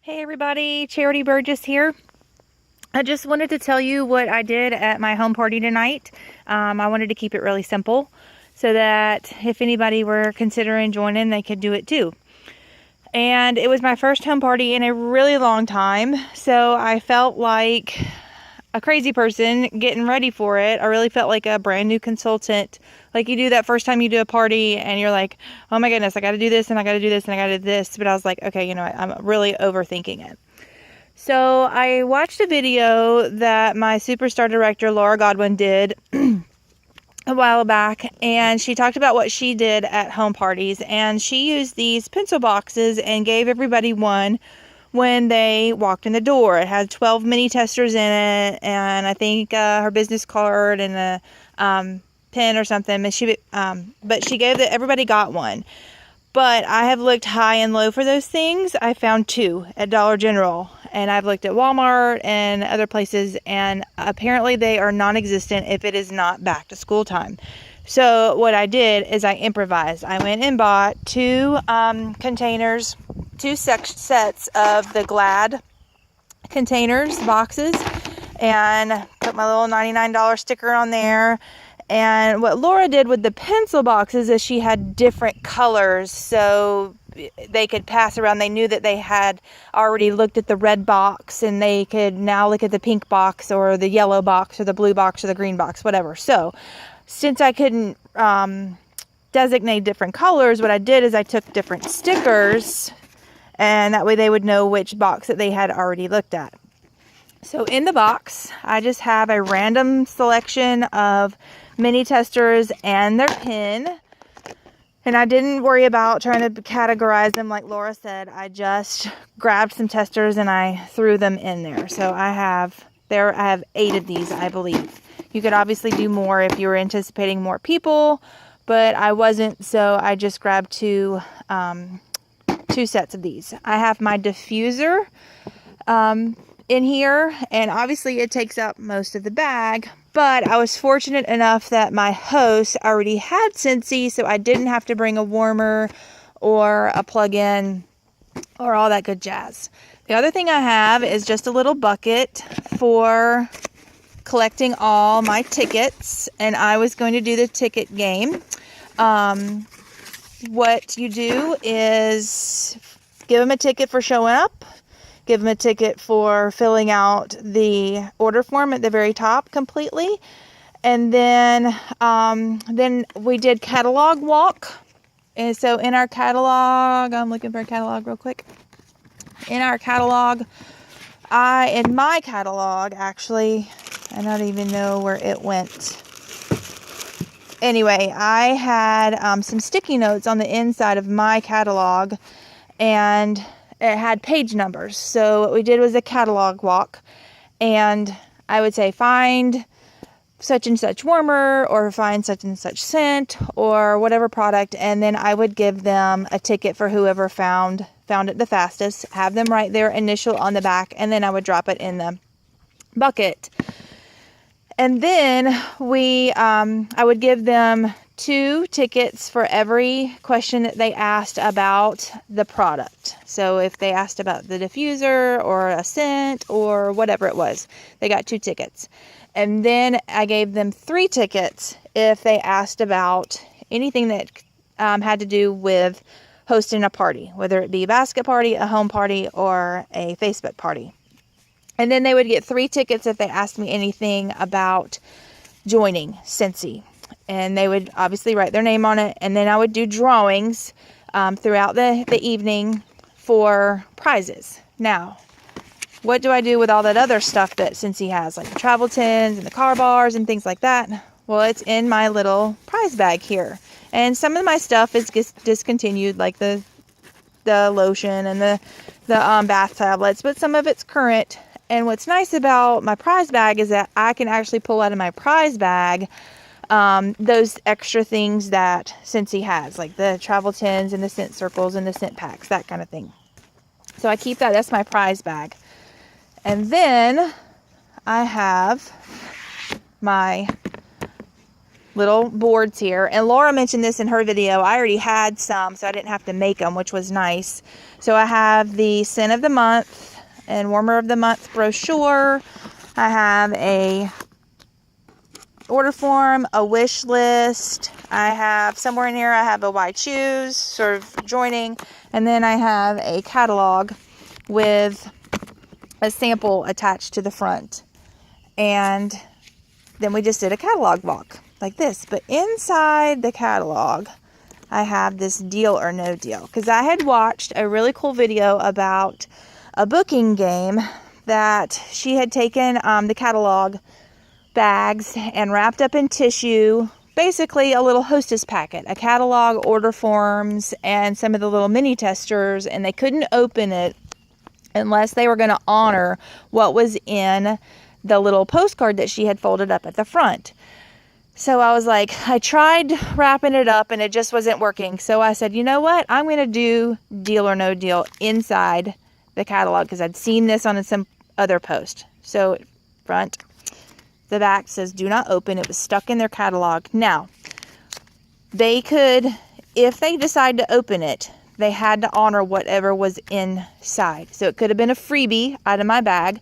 Hey everybody, Charity Burgess here. I just wanted to tell you what I did at my home party tonight. I wanted to keep it really simple so that if anybody were considering joining, they could do it too. And it was my first home party in a really long time, so I felt like a crazy person getting ready for it. I really felt like a brand new consultant. Like you do that first time you do a party and you're like, oh my goodness, I got to do this and I got to do this and I got to do this. But I was like, okay, I'm really overthinking it. So I watched a video that my superstar director, Laura Godwin, did a while back, and she talked about what she did at home parties, and she used these pencil boxes and gave everybody one when they walked in the door. It had 12 mini testers in it, and I think her business card and a pen or something. But she gave everybody got one. But I have looked high and low for those things. I found two at Dollar General, and I've looked at Walmart and other places, and apparently they are non-existent if it is not back to school time. So what I did is I improvised. I went and bought two containers, two sets of the Glad containers, boxes, and put my little $99 sticker on there. And what Laura did with the pencil boxes is she had different colors so they could pass around. They knew that they had already looked at the red box and they could now look at the pink box or the yellow box or the blue box or the green box, whatever. So since I couldn't designate different colors, what I did is I took different stickers, and that way they would know which box that they had already looked at. So in the box, I just have a random selection of mini testers and their pin. And I didn't worry about trying to categorize them like Laura said. I just grabbed some testers and I threw them in there. So I have 8 of these, I believe. You could obviously do more if you were anticipating more people, but I wasn't, so I just grabbed two sets of these. I have my diffuser in here, and obviously it takes up most of the bag, but I was fortunate enough that my host already had Scentsy, so I didn't have to bring a warmer or a plug-in or all that good jazz. The other thing I have is just a little bucket for collecting all my tickets, and I was going to do the ticket game. What you do is give them a ticket for showing up, give them a ticket for filling out the order form at the very top completely, and then we did catalog walk. And so in our catalog, I'm looking for a catalog real quick. In our catalog, in my catalog, actually, I don't even know where it went. Anyway, I had some sticky notes on the inside of my catalog, and it had page numbers. So what we did was a catalog walk, and I would say find such and such warmer, or find such and such scent, or whatever product, and then I would give them a ticket for whoever found it the fastest, have them write their initial on the back, and then I would drop it in the bucket. And then I would give them 2 tickets for every question that they asked about the product. So if they asked about the diffuser or a scent or whatever it was, they got 2 tickets. And then I gave them 3 tickets if they asked about anything that had to do with hosting a party, whether it be a basket party, a home party, or a Facebook party. And then they would get 3 tickets if they asked me anything about joining Scentsy. And they would obviously write their name on it. And then I would do drawings throughout the evening for prizes. Now, what do I do with all that other stuff that Scentsy has, like the travel tins and the car bars and things like that? Well, it's in my little prize bag here. And some of my stuff is discontinued, like the lotion and the bath tablets, but some of it's current. And what's nice about my prize bag is that I can actually pull out of my prize bag those extra things that Scentsy has, like the travel tins and the scent circles and the scent packs, that kind of thing. So I keep that. That's my prize bag. And then I have my little boards here. And Laura mentioned this in her video. I already had some, so I didn't have to make them, which was nice. So I have the Scent of the Month and Warmer of the Month brochure. I have a order form, a wish list. I have somewhere in here, I have a why choose, sort of joining. And then I have a catalog with a sample attached to the front. And then we just did a catalog walk like this. But inside the catalog, I have this deal or no deal. Because I had watched a really cool video about a booking game that she had taken the catalog bags and wrapped up in tissue, basically a little hostess packet, a catalog, order forms, and some of the little mini testers, and they couldn't open it unless they were going to honor what was in the little postcard that she had folded up at the front. So I was like, I tried wrapping it up and it just wasn't working. So I said, you know what? I'm going to do deal or no deal inside the catalog because I'd seen this on some other post. So front, the back says do not open. It was stuck in their catalog. Now, they could, if they decide to open it, they had to honor whatever was inside. So it could have been a freebie out of my bag,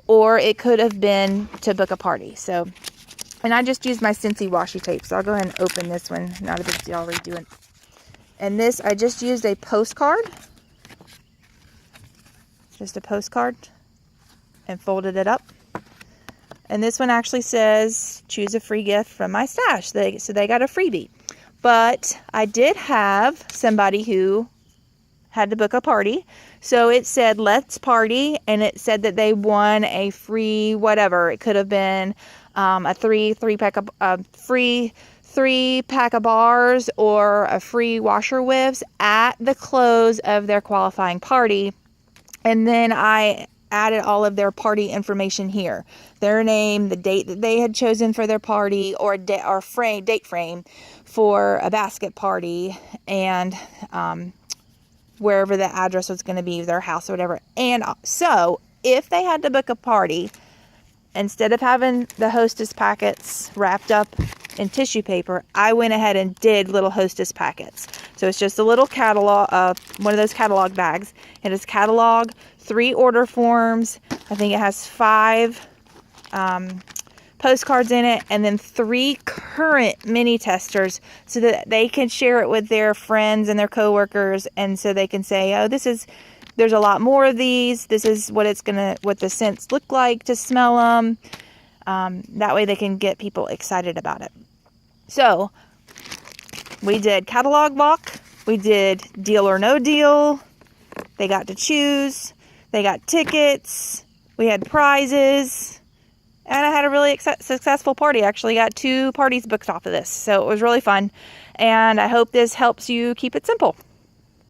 or it could have been to book a party. So, and I just used my Scentsy washi tape, so I'll go ahead and open this one. Not a big deal, already doing. And this, I just used a postcard. Just a postcard. And folded it up. And this one actually says, choose a free gift from my stash. So they got a freebie. But I did have somebody who had to book a party. So it said, let's party. And it said that they won a free whatever. It could have been a three pack of bars or a free washer whiffs at the close of their qualifying party. And then I added all of their party information here. Their name, the date that they had chosen for their party, or a date frame for a basket party, and wherever the address was going to be, their house or whatever. And so if they had to book a party, instead of having the hostess packets wrapped up in tissue paper, I went ahead and did little hostess packets. So it's just a little catalog, one of those catalog bags. It is catalog, 3 order forms. I think it has 5 postcards in it, and then 3 current mini testers so that they can share it with their friends and their coworkers, and so they can say, oh, there's a lot more of these. This is what the scents look like to smell them. That way they can get people excited about it. So we did catalog walk. We did deal or no deal. They got to choose. They got tickets. We had prizes. And I had a really successful party. I actually got 2 parties booked off of this. So it was really fun. And I hope this helps you keep it simple.